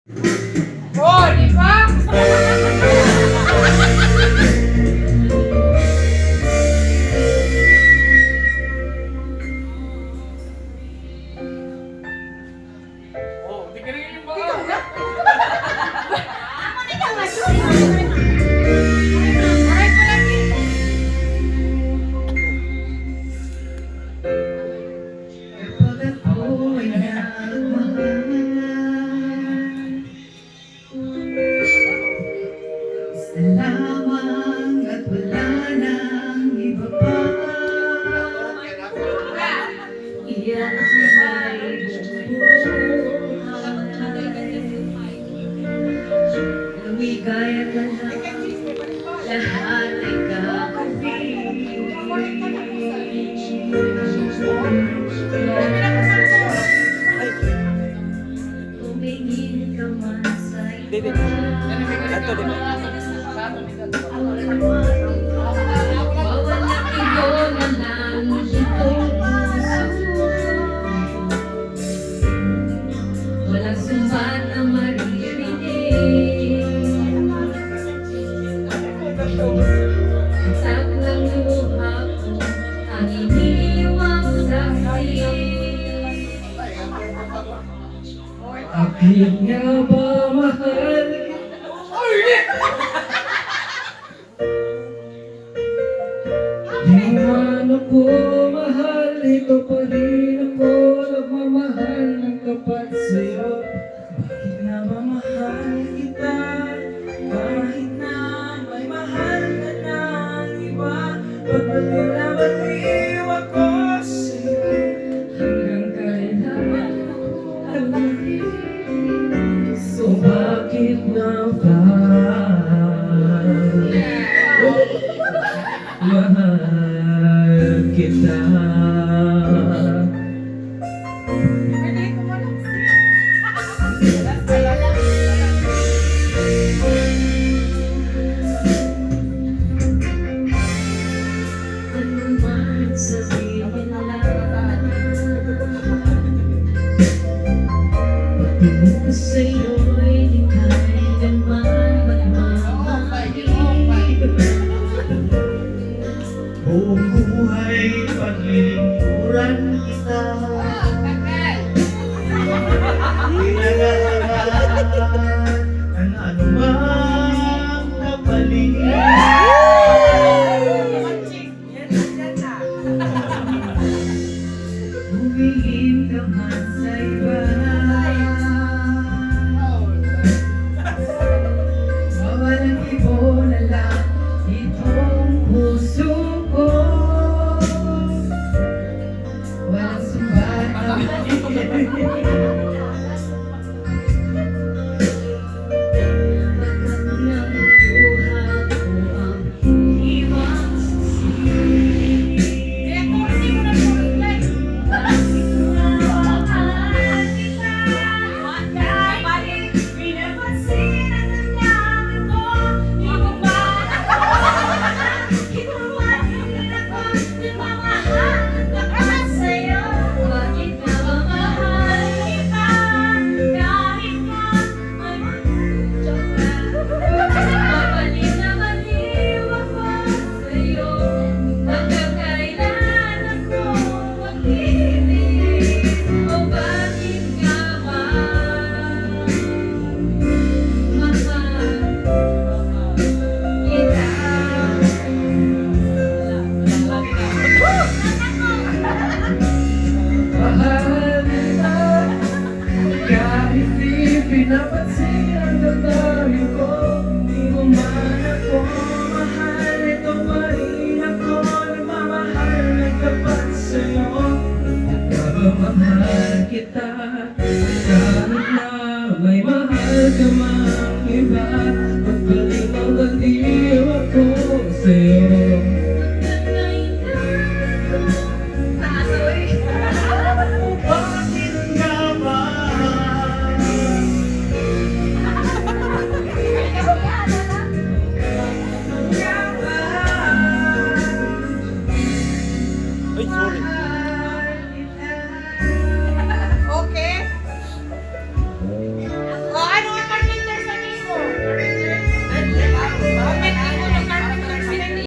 Oh, di ba? Oh, tingnan yung Ikaw mga. na? Ikaw nga, Aray ko lagi. kapag ako'y nagmahal, isa lamang at wala nang iba pa. Iyan ay buhay. Lumigaya ka na, lahat ay tumingin ka man sa iba. Ato din. Bawat ibo na lang itong puso. Walang sumat na maririnig. Taklang luha ko ang iniwang saksi. Aking nga ba mahal? Di man ako mahal, ito pa rin ako nagmamahal ng tapat sa'yo. Bakit nga ba mahal kita? Kahit na may mahal ka ng iba, pagpaliw na baliw ako sa'yo. Hanggang kailangan so bakit nga ba mahal kita? Pwede ko mo lang. Ano man sabihin lang, pagtingin ko sa'yo'y di kailanman magmamahal. Buong buhay paglilingkuran kita, pinag-aaral ang anumang kapalit. Tumingin ka man sa iba. Mawalang ibo na lang itong puso ko. Walang sumbat na pagkat nabubuha ko ang iwang saksi. Eh, kursi mo na po. Like, Bakit nga mahal kita? Kahit pinapansin ang nangyari ko, di mo ba ginawa din ako ng mga hanap sa'yo? Bakit nga ba mahal kita? Kahit na may joke lang. Mabaliw na baliw ako sa'yo. Hanggang kailan ako mag-ibig? O bakit nga ba mahal kita? Mahal kita, kahit di pinapansin ang damdamin ko. Di mo man ako mahal, ito pa rin ako nagmamahal ng tapat sa'yo. Nagmamahal kita, kahit na may mahal ka mang iba.